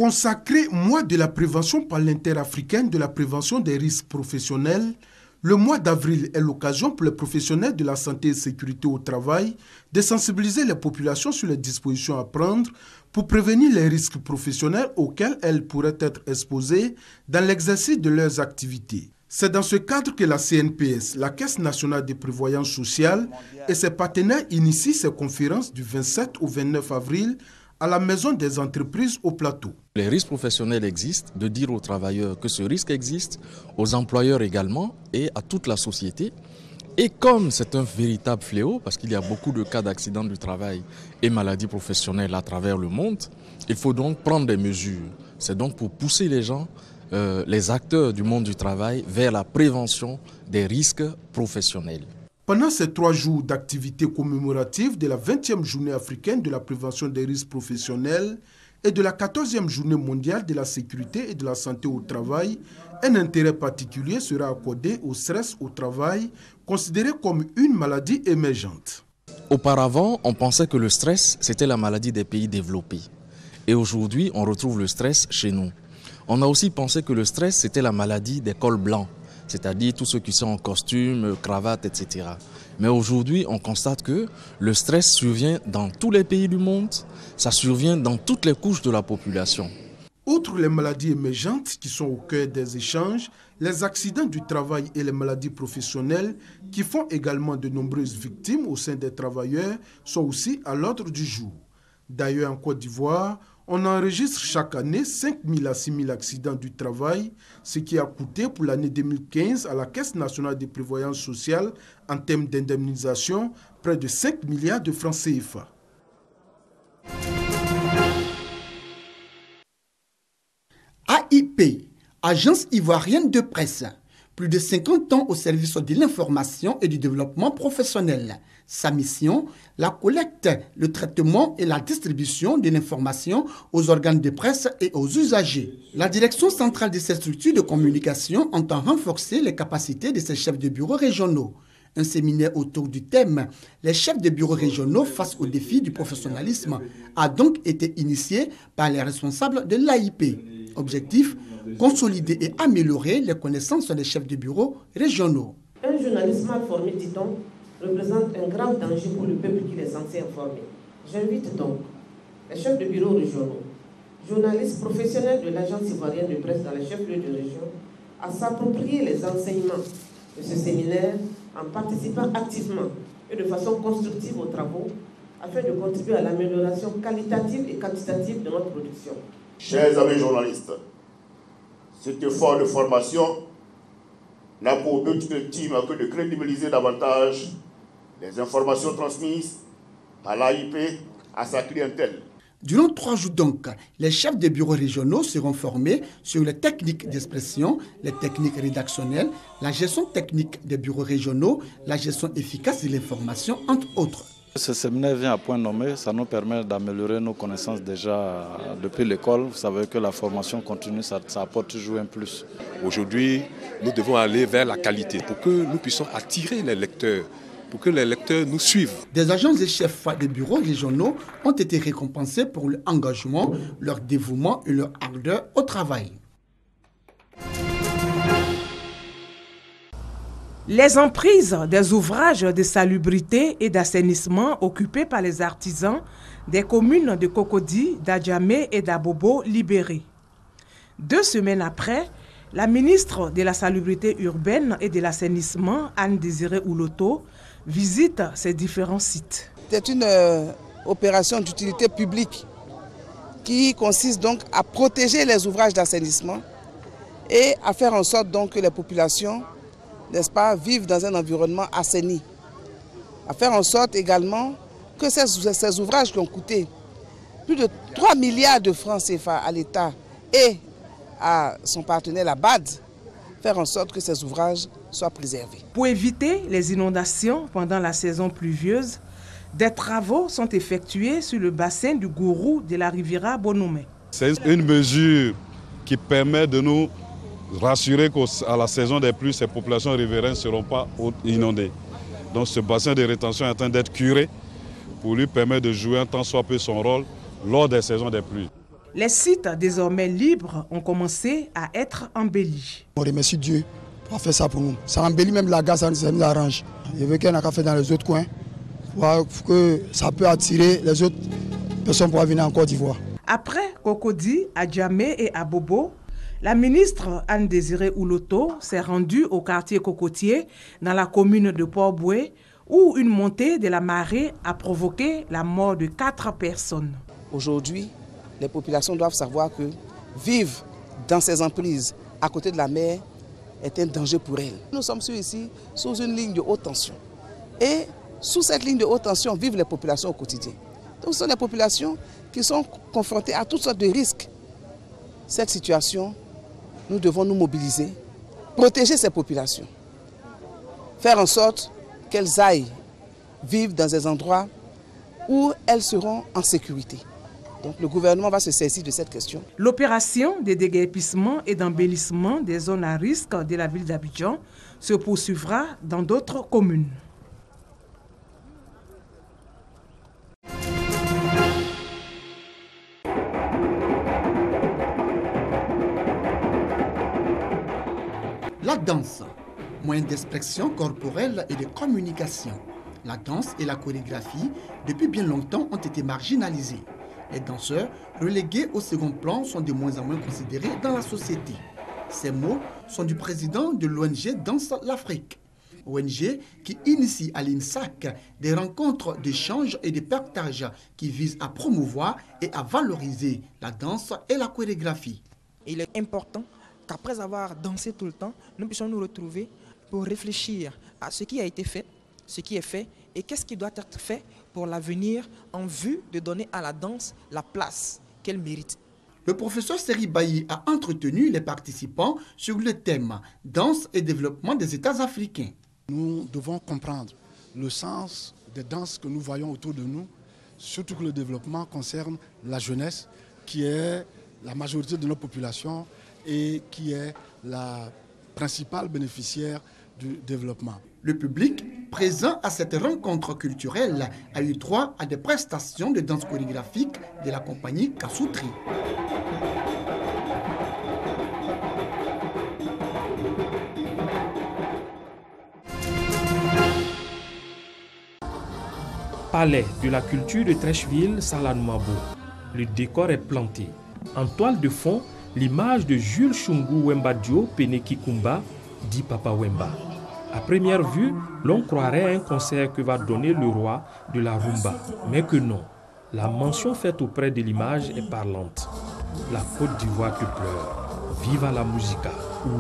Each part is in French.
Consacré mois de la prévention par l'interafricaine de la prévention des risques professionnels, le mois d'avril est l'occasion pour les professionnels de la santé et sécurité au travail de sensibiliser les populations sur les dispositions à prendre pour prévenir les risques professionnels auxquels elles pourraient être exposées dans l'exercice de leurs activités. C'est dans ce cadre que la CNPS, la Caisse nationale de prévoyance sociale, et ses partenaires initient ces conférences du 27 au 29 avril à la Maison des entreprises au Plateau. Les risques professionnels existent, de dire aux travailleurs que ce risque existe, aux employeurs également et à toute la société. Et comme c'est un véritable fléau, parce qu'il y a beaucoup de cas d'accidents du travail et maladies professionnelles à travers le monde, il faut donc prendre des mesures. C'est donc pour pousser les gens, les acteurs du monde du travail, vers la prévention des risques professionnels. Pendant ces 3 jours d'activités commémoratives de la 20e journée africaine de la prévention des risques professionnels et de la 14e journée mondiale de la sécurité et de la santé au travail, un intérêt particulier sera accordé au stress au travail, considéré comme une maladie émergente. Auparavant, on pensait que le stress, c'était la maladie des pays développés. Et aujourd'hui, on retrouve le stress chez nous. On a aussi pensé que le stress, c'était la maladie des cols blancs, c'est-à-dire tous ceux qui sont en costume, cravate, etc. Mais aujourd'hui, on constate que le stress survient dans tous les pays du monde, ça survient dans toutes les couches de la population. Outre les maladies émergentes qui sont au cœur des échanges, les accidents du travail et les maladies professionnelles qui font également de nombreuses victimes au sein des travailleurs sont aussi à l'ordre du jour. D'ailleurs, en Côte d'Ivoire, on enregistre chaque année 5 000 à 6 000 accidents du travail, ce qui a coûté pour l'année 2015 à la Caisse nationale de prévoyance sociale en termes d'indemnisation près de 5 milliards de francs CFA. AIP, Agence ivoirienne de presse. Plus de 50 ans au service de l'information et du développement professionnel. Sa mission, la collecte, le traitement et la distribution de l'information aux organes de presse et aux usagers. La direction centrale de ces structures de communication entend renforcer les capacités de ses chefs de bureaux régionaux. Un séminaire autour du thème « Les chefs de bureaux régionaux face aux défis du professionnalisme » a donc été initié par les responsables de l'AIP. Objectif, consolider et améliorer les connaissances des chefs de bureaux régionaux. Un journaliste mal formé, dit-on, représente un grave danger pour le peuple qu'il est censé informer. J'invite donc les chefs de bureaux régionaux, journalistes professionnels de l'Agence ivoirienne de presse dans les chefs-lieux de région, à s'approprier les enseignements de ce séminaire en participant activement et de façon constructive aux travaux afin de contribuer à l'amélioration qualitative et quantitative de notre production. Chers amis journalistes, cet effort de formation n'a pour but ultime que de crédibiliser davantage les informations transmises par l'AIP à sa clientèle. Durant 3 jours donc, les chefs de bureaux régionaux seront formés sur les techniques d'expression, les techniques rédactionnelles, la gestion technique des bureaux régionaux, la gestion efficace de l'information, entre autres. Ce séminaire vient à point nommé, ça nous permet d'améliorer nos connaissances déjà depuis l'école. Vous savez que la formation continue, ça apporte toujours un plus. Aujourd'hui, nous devons aller vers la qualité pour que nous puissions attirer les lecteurs, pour que les lecteurs nous suivent. Des agents et chefs de bureaux régionaux ont été récompensés pour leur engagement, leur dévouement et leur ardeur au travail. Les emprises des ouvrages de salubrité et d'assainissement occupés par les artisans des communes de Cocody, d'Adjamé et d'Abobo libérées. 2 semaines après, la ministre de la Salubrité urbaine et de l'assainissement, Anne-Désirée Ouloto, visite ces différents sites. C'est une opération d'utilité publique qui consiste donc à protéger les ouvrages d'assainissement et à faire en sorte donc que les populations, n'est-ce pas, vivent dans un environnement assaini. À faire en sorte également que ces ouvrages qui ont coûté plus de 3 milliards de francs CFA à l'État et à son partenaire, la BAD, faire en sorte que ces ouvrages soient préservés. Pour éviter les inondations pendant la saison pluvieuse, des travaux sont effectués sur le bassin du Gourou de la Riviera Bonoumé. C'est une mesure qui permet de nous rassurer qu'à la saison des pluies, ces populations riveraines ne seront pas inondées. Donc ce bassin de rétention est en train d'être curé pour lui permettre de jouer un tant soit peu son rôle lors des saisons des pluies. Les sites désormais libres ont commencé à être embellis. On remercie Dieu pour faire ça pour nous. Ça embellit même la gare, ça nous arrange. Je veux qu'il y ait un café dans les autres coins pour que ça peut attirer les autres personnes pour venir en Côte d'Ivoire. Après Cocody, Adjamé et Abobo, la ministre Anne-Désirée Ouloto s'est rendue au quartier cocotier dans la commune de Port-Boué où une montée de la marée a provoqué la mort de 4 personnes. Aujourd'hui, les populations doivent savoir que vivre dans ces emprises à côté de la mer est un danger pour elles. Nous sommes ici sous une ligne de haute tension. Et sous cette ligne de haute tension vivent les populations au quotidien. Donc ce sont des populations qui sont confrontées à toutes sortes de risques. Cette situation, nous devons nous mobiliser, protéger ces populations, faire en sorte qu'elles aillent vivre dans des endroits où elles seront en sécurité. Donc le gouvernement va se saisir de cette question. L'opération de déguerpissement et d'embellissement des zones à risque de la ville d'Abidjan se poursuivra dans d'autres communes. La danse, moyen d'expression corporelle et de communication. La danse et la chorégraphie, depuis bien longtemps, ont été marginalisées. Les danseurs, relégués au second plan, sont de moins en moins considérés dans la société. Ces mots sont du président de l'ONG Danse l'Afrique. ONG qui initie à l'INSAC des rencontres d'échange et de partage qui visent à promouvoir et à valoriser la danse et la chorégraphie. Il est important qu'après avoir dansé tout le temps, nous puissions nous retrouver pour réfléchir à ce qui a été fait, ce qui est fait et qu'est-ce qui doit être fait pour l'avenir en vue de donner à la danse la place qu'elle mérite. Le professeur Seri Bailly a entretenu les participants sur le thème « Danse et développement des États africains ». Nous devons comprendre le sens des danses que nous voyons autour de nous, surtout que le développement concerne la jeunesse, qui est la majorité de notre population et qui est la principale bénéficiaire du développement. Le public présent à cette rencontre culturelle a eu droit à des prestations de danse chorégraphique de la compagnie Kassoutri. Palais de la culture de Trècheville, Salan-Mabo. Le décor est planté. En toile de fond, l'image de Jules Chungu Wembadio Penekikumba, dit Papa Wemba. À première vue, l'on croirait à un concert que va donner le roi de la rumba. Mais que non, la mention faite auprès de l'image est parlante. La Côte d'Ivoire que pleure. Viva la musica.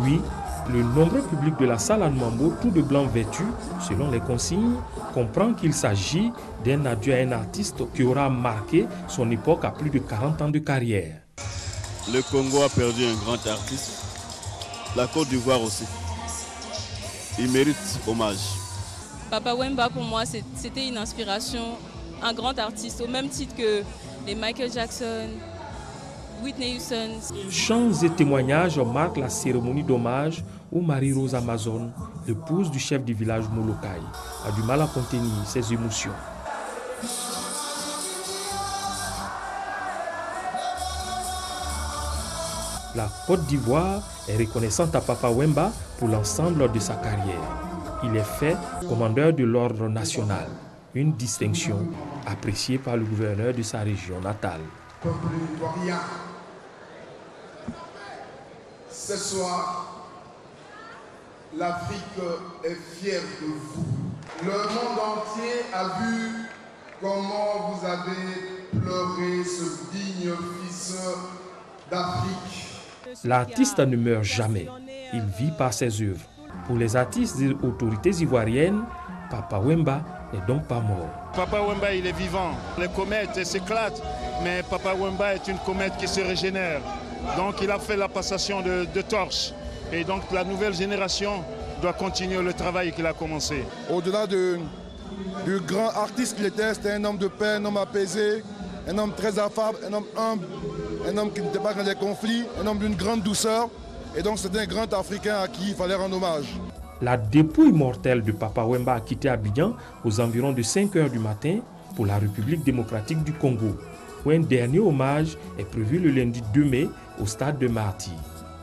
Oui, le nombreux public de la salle Mambo, tout de blanc vêtu, selon les consignes, comprend qu'il s'agit d'un adieu à un artiste qui aura marqué son époque à plus de 40 ans de carrière. Le Congo a perdu un grand artiste, la Côte d'Ivoire aussi. Il mérite hommage. Papa Wemba, pour moi, c'était une inspiration, un grand artiste, au même titre que les Michael Jackson, Whitney Houston. Chants et témoignages marquent la cérémonie d'hommage où Marie-Rose Amazon, l'épouse du chef du village Molokai, a du mal à contenir ses émotions. La Côte d'Ivoire est reconnaissante à Papa Wemba pour l'ensemble de sa carrière. Il est fait commandeur de l'ordre national, une distinction appréciée par le gouverneur de sa région natale. Ce soir, l'Afrique est fière de vous. Le monde entier a vu comment vous avez pleuré ce digne fils d'Afrique. L'artiste ne meurt jamais, il vit par ses œuvres. Pour les artistes et autorités ivoiriennes, Papa Wemba n'est donc pas mort. Papa Wemba, il est vivant. Les comètes s'éclatent, mais Papa Wemba est une comète qui se régénère. Donc il a fait la passation de torche. Et donc la nouvelle génération doit continuer le travail qu'il a commencé. Au-delà du grand artiste qu'il était, c'était un homme de paix, un homme apaisé, un homme très affable, un homme humble, un homme qui n'était pas dans les conflits, un homme d'une grande douceur. Et donc c'était un grand Africain à qui il fallait rendre hommage. La dépouille mortelle de Papa Wemba a quitté Abidjan aux environs de 5 h du matin pour la République démocratique du Congo. où un dernier hommage est prévu le lundi 2 mai au stade de Martyrs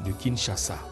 de Kinshasa.